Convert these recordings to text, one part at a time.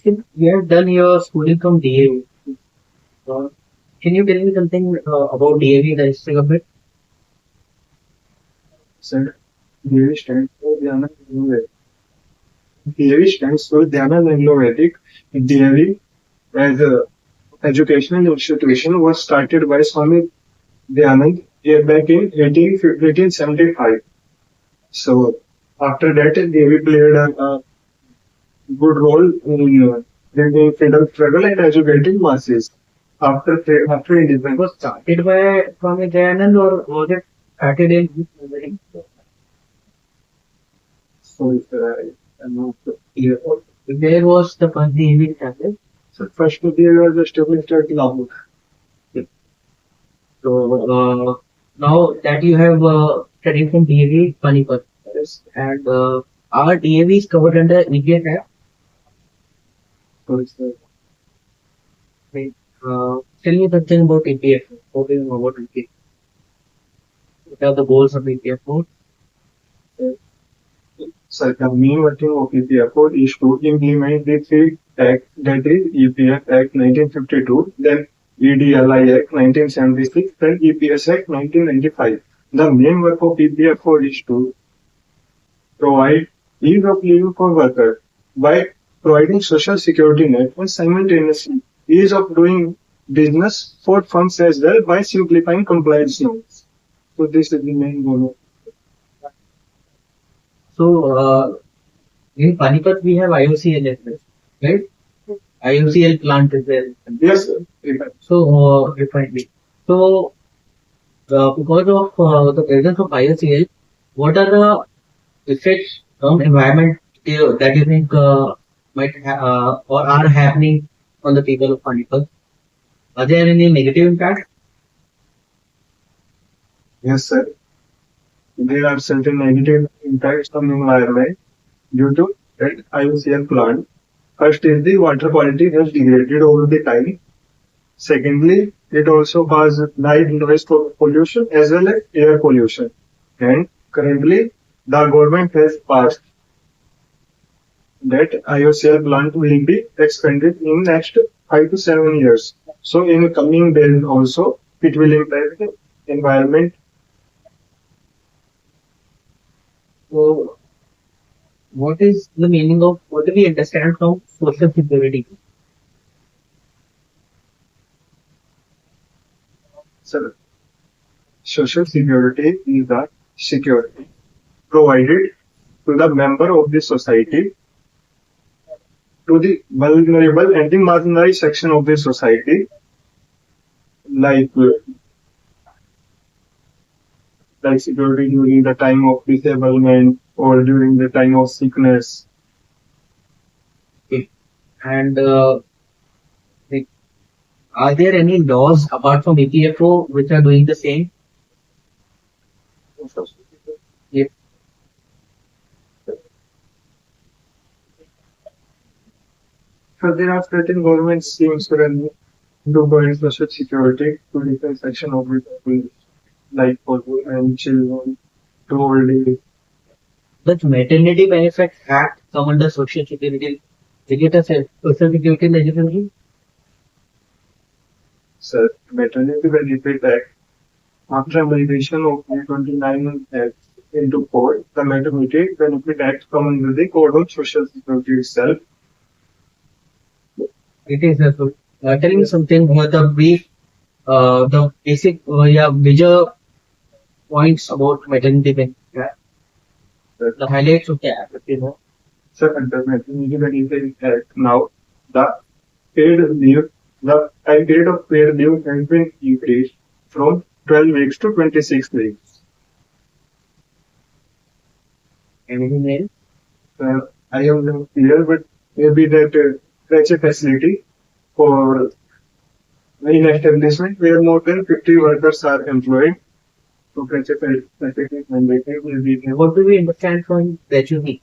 Since you have done your schooling from DAV, can you tell me something about DAV, the history of it? Sir, DAV stands for Dhyana Ayurvedic. DAV stands for Dhyana Ayurvedic. DAV as a educational institution was started by Swami Dyanand back in 1875. So after that, DAV played a good role in bringing freedom struggle and educating masses. After independence, Was started by Swami Dayanand or was it started in so I'm not clear. where was the first DAV started? So first DAV was established at Lahore. So now that you have studied from DAV, Panipat, Yes. and our DAV is covered under EPFO. So it's Tell me something about EPFO. What do you know about EPFO? What are the goals of EPFO? so the main working of EPFO is to implement the three Act, that is EPF Act 1952, then EDLI Act 1976, then EPS Act 1995. The main work of EPFO is to provide ease of living for workers by providing social security net and simultaneously ease of doing business for firms as well by simplifying compliance norms. So this is the main goal. So in Panipat we have IOCL as well, right? IOCL plant is there. Yes, sir. So refinery. So because of the presence of IOCL, what are the effects on environment that you think or are happening on the people of Panipat? Are there any negative impacts? Yes, sir. There are certain negative impacts on the environment due to that IOCL plant. First is the water quality has degraded over the time. Secondly, it also causes light noise pollution as well as air pollution. And currently, the government has passed that IOCL plant will be expanded in next 5 to 7 years. So in coming days also, it will impact the environment. So what is the meaning of what do we understand from social security? So social security is the security provided to the member of the society, to the vulnerable and the marginalized section of the society, like like security during the time of disablement or during the time of sickness. Okay. And are there any laws apart from EPFO which are doing the same? If So there are certain government schemes running to provide social security to different section of the people, like for women, children, to old age. the maternity benefit act come under social security, is it a social security legislation? So maternity benefit act after amalgamation of 29 acts into 4, the maternity benefit act come under the code of social security itself. It is a tell me something about the basic yeah major points about maternity benefit. The highlights of the act, you know. So under maternity benefit act now, the paid leave, the time period of paid leave has been increased from 12 weeks to 26 weeks. Anything else? I have no clear, but maybe that creche facility for in establishment where more than 50 workers are employed. So creche facility mandatory will be there. What do we understand from gratuity?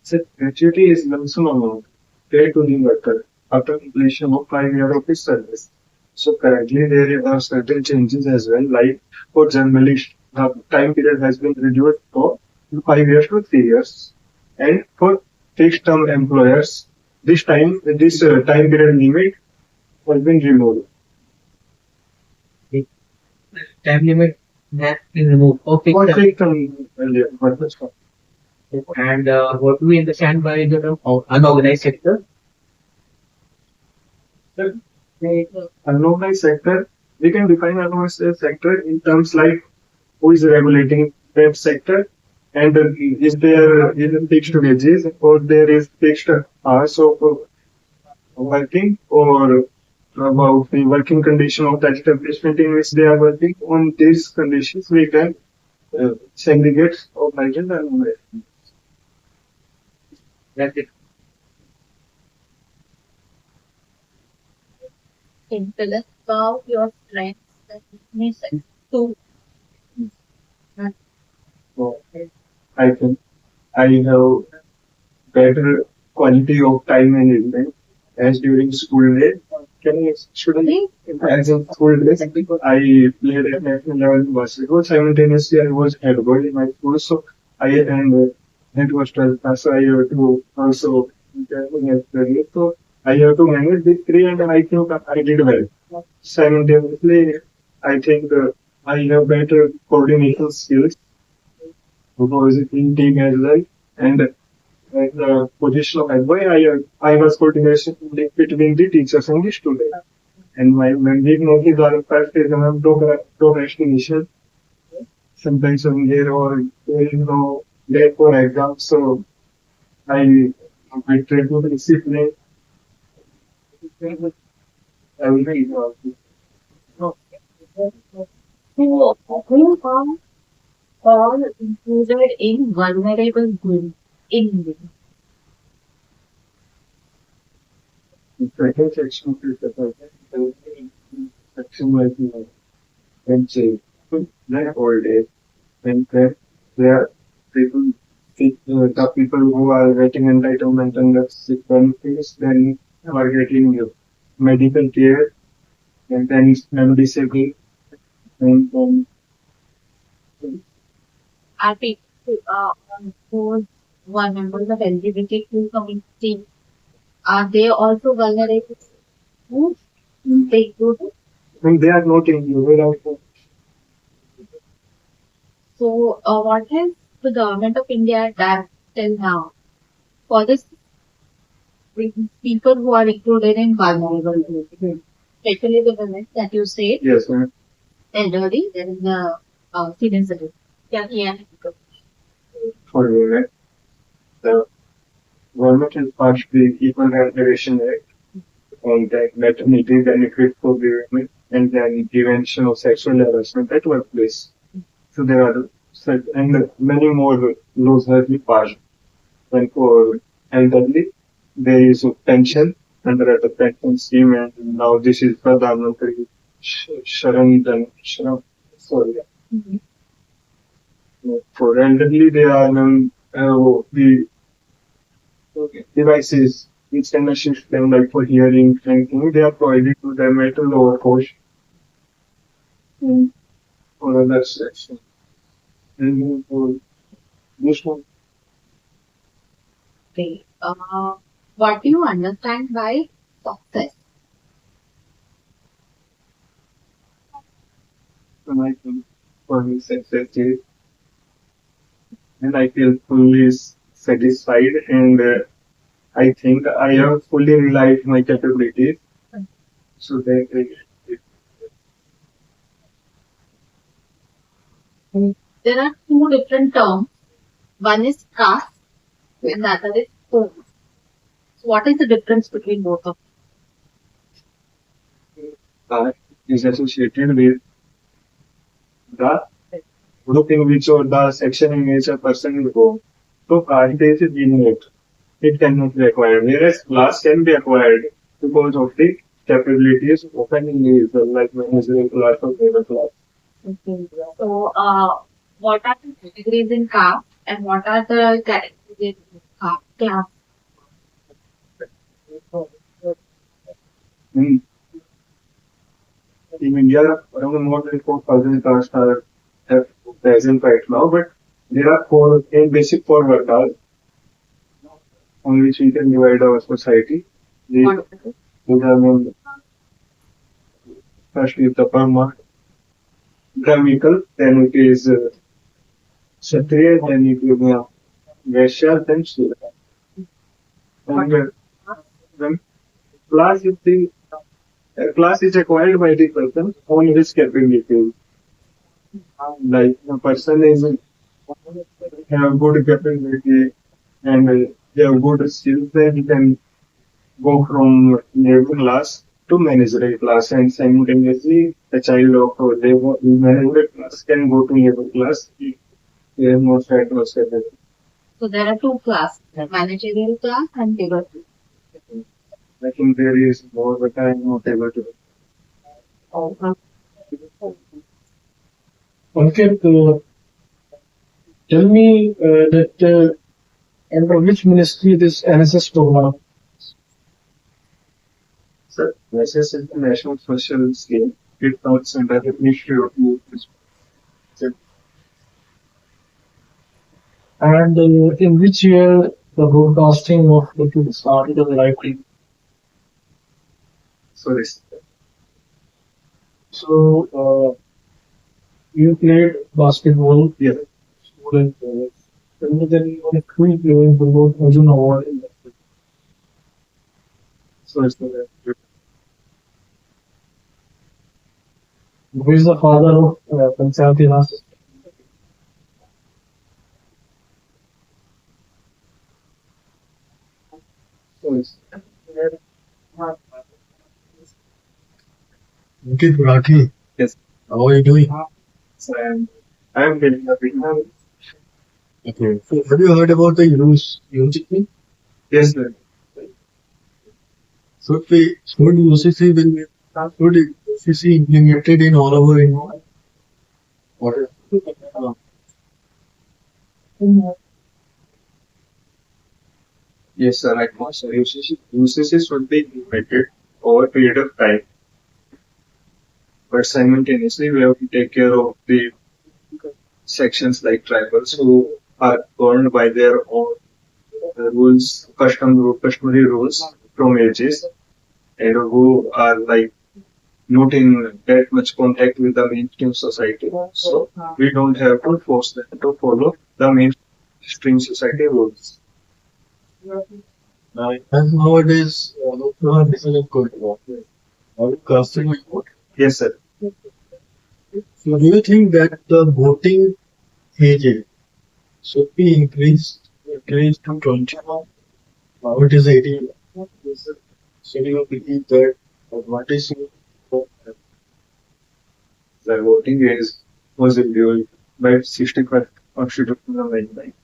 So gratuity is lump sum amount paid to the worker after completion of 5 years of his service. So currently there are certain changes as well. Like for journalists, the time period has been reduced from 5 years to 3 years, and for fixed term employers, this time period limit has been removed. The time limit has been removed for For fixed term. fixed term earlier, but that's fine. And what do we understand by the term unorganized sector? The unorganized sector, we can define unorganized sector in terms like who is regulating that sector, and is there is fixed wages or there is fixed hours of working, or about the working condition of that establishment in which they are working. On these conditions, we can segregate organized and unorganized. That's it. Can tell us about your strengths and weaknesses to So I think I have better quality of time management as during school days. Should I, as in school days, I played at national level basketball. Simultaneously, I was head boy in my school, so it was 12 class, so I have to also so I have to manage these three, and I think I did well. Simultaneously, I think I have better coordination skills because in team as well, and at the position of head boy, I was coordination between the teachers and the students. And my weaknesses are first is procrastination. Sometimes I'm there or there is no date for exam, so I try to discipline every who are all included in vulnerable group in India. second section of the section like when say that old age when there people the people who are getting entitlement under sick benefits, then are getting medical care, and then I'm disabled, and then Are people who are members of LGBTQ community, are they also vulnerable groups? They do. and they are not included also. So, what has the government of India done till now for this people who are included in vulnerable groups, especially the women that you said, Yes, ma'am. elderly, there is the senior citizen. Yeah, yeah. For women, the government has passed the Equal Remuneration Act on that maternity benefit for the women, and then prevention of sexual harassment at workplace. So there are and many more laws have been passed. And for elderly, there is a pension under the pension scheme, and now this is Pradhan Mantri Sharan, sorry. Mhm. For elderly, they are the devices which can assist them, like for hearing and things, they are provided to them at a lower cost for other section. And for this one, Okay. What do you understand by success? I think for me, success is, and I feel fully satisfied, and I think I have fully realized my capabilities. So that There are two different terms. One is caste and the other is home. So what is the difference between both of is associated with the group in which or the section in which a person will go. So percentage is innate. It cannot be acquired. Whereas class can be acquired because of the capabilities of an individual, like managerial class or labor class. them? So, what are the categories in caste and what are the categories in class? Hmm. In India, around more than 4,000 castes are have present right now, but there are four workers on which we can divide our society. The, Wonderful. I mean, first is the Brahma, Brahmical, then it is Kshatriya, then it is Vaishya, then Shudra. And then class is the class is acquired by the person on his capability. Like a person is have good capability and they have good skills, then he can go from labor class to managerial class, and simultaneously a child of labor managerial class can go to labor class. He has no side no salary. So there are two classes, managerial class and labor class. I think there is more, but I am not able to. Ankit, tell me that under which ministry this NSS program? Sir, NSS is the National Social Scheme. It comes under the Ministry of Youth. And in which year the broadcasting of cricket started in the live TV? So this, So you played basketball, yes. student college. Tell me then you were three players who got Arjun Award in that. So it's the Who is the father of Panchayati Raj? so it's Ankit, Rathi, yes. how are you doing? And I am getting a big Okay. So have you heard about the UCC? yes, sir. Should UCC will be should UCC implemented in all over India? What is Yes, sir. Right now, sir. UCC should be implemented over a period of time, but simultaneously we have to take care of the sections like tribals who are governed by their own rules, customary rules from ages, and who are like not in that much contact with the mainstream society. So we don't have to force them to follow the mainstream society rules. and nowadays this is a good one. Are you casting my vote? Yes, sir. So do you think that the voting age should be increased to 21? Now it is 18. So do you believe that what is your The voting age was reviewed by 65 Constitution Amendment.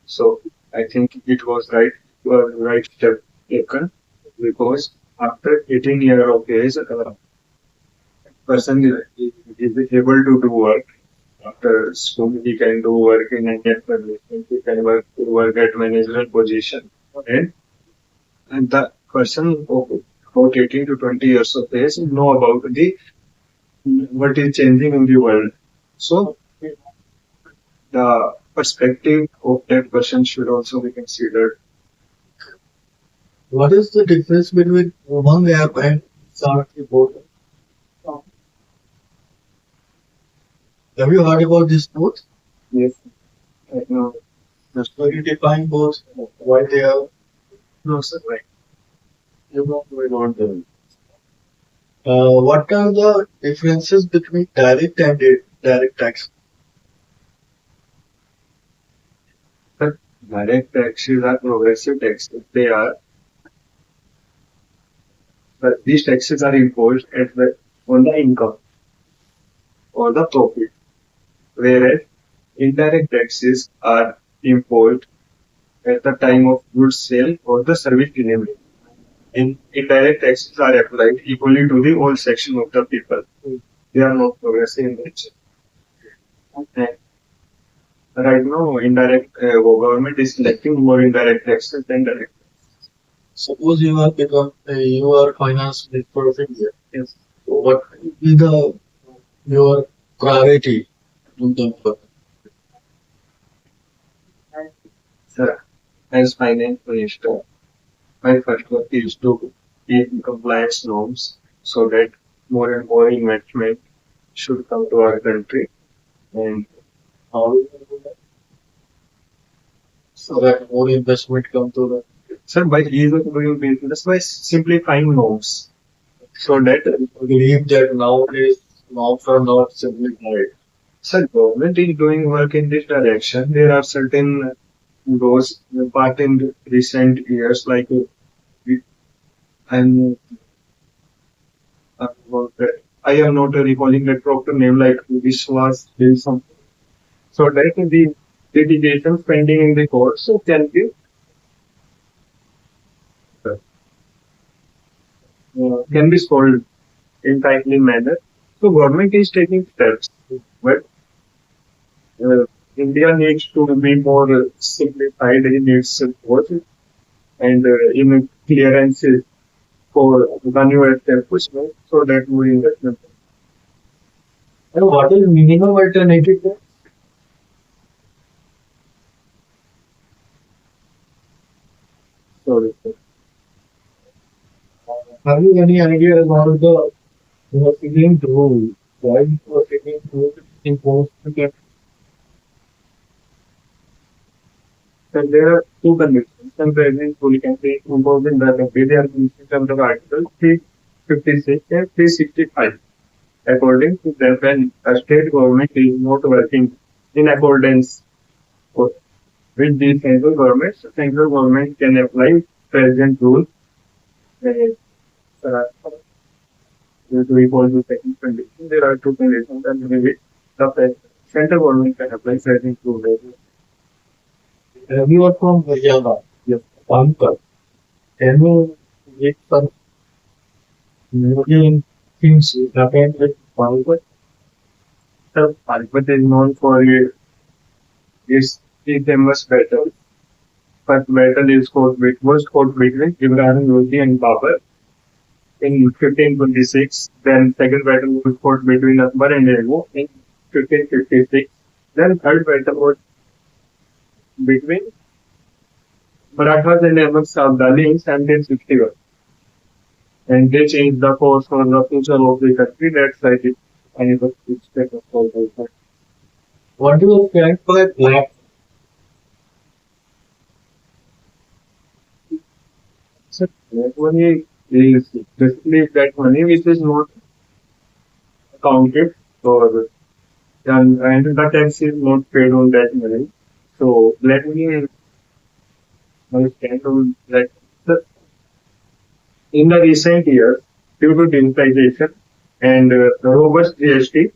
So I think it was right step taken, because after 18 years of age, person is able to do work. After school, he can do work in any establishment. He can work at managerial position. And the person of about 18 to 20 years of age know about the what is changing in the world. So the perspective of that person should also be considered. what is the difference between one app and Sarthi board? Have you heard about this both? Yes. Right now, So you define both why they are no, sir. Right. you know we want them. What are the differences between direct and indirect tax? But direct taxes are progressive taxes. They are, but these taxes are imposed on the income or the profit, whereas indirect taxes are imposed at the time of goods sale or the service delivery. Indirect taxes are applied equally to the all section of the people. They are not progressive in nature. And right now, government is collecting more indirect taxes than direct. Suppose you are finance minister of India. Yes. what will be the your priority in the work? Sir, as finance minister, my first work is to keep compliance norms so that more and more investment should come to our country. And How will you do that? So that more investment come to the sir, by ease of doing business, by simplifying norms so that believe that nowadays norms are not simplified. sir, government is doing work in this direction. There are certain laws passed in recent years, like we- I'm I am not recalling the proper name, like this was something. So that the litigation pending in the court, so can be solved in timely manner. So government is taking steps, but uh, India needs to be more simplified in its approach and in clearances for the new establishment so that more investment. And what is minimum alternative there? So Have you any idea about the proceeding rule? Why proceeding rule is imposed to get then there are two conditions. And present fully can be imposed in the country. They are mentioned under Article 356 and 365. According to them, when a state government is not working in accordance with the central government can apply present rule. Uh, we call the second condition. There are two conditions, and maybe the central government can apply present rule. you are from Vijayawada? Yes. Ankit. Can you give some Indian things happened with Ankit? The Panipat is known for its famous battle. First battle is was fought between Ibrahim Lodi and Babur in 1526. Then second battle was fought between Akbar and Ego in 1556. Then third battle was between Marathas and Ahmad Sabdali in 1761. And they changed the course for the future of the country. That's why it Panipat is famous for that. What do you stand for black? So that money is basically that money which is not accounted for and the tax is not paid on that money. So let me understand on that. In the recent years, due to digitization and robust GST,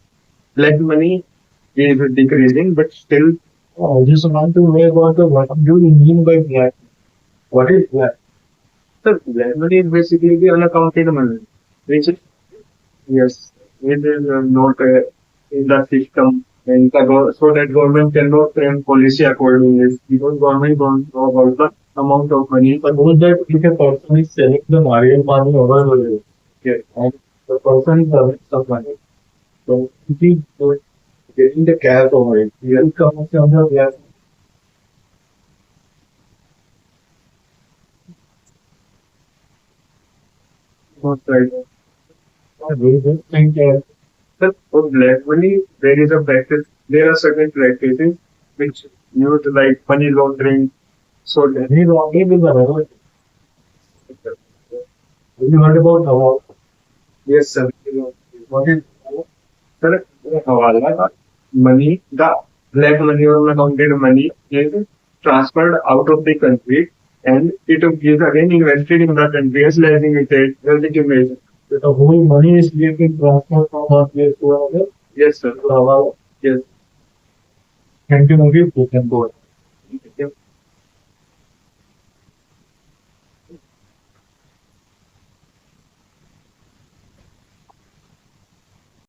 black money is decreasing, but still, I just want to know about the what do you mean by black? What is black? the black money is basically the unaccounted money, which is, yes, it is not in the system. And so that government cannot frame policy accordingly because government don't know about the amount of money. Suppose that if a person is selling the marijuana over there, Yes. and the person is earning some money. So if he is getting the cash over it, he will come under black. Not right. I really don't think that But for black money, there is a practice. There are certain practices which use like money laundering. So that any wrongly will arrive. Have you heard about Hawa? yes, sir. What is Sir, hawala money, the black money or unaccounted money is transferred out of the country and it is again invested in the country as legitimate. the whole money is being transferred from one place to another? Yes, sir. So Hawa Yes. can be moved, you can go.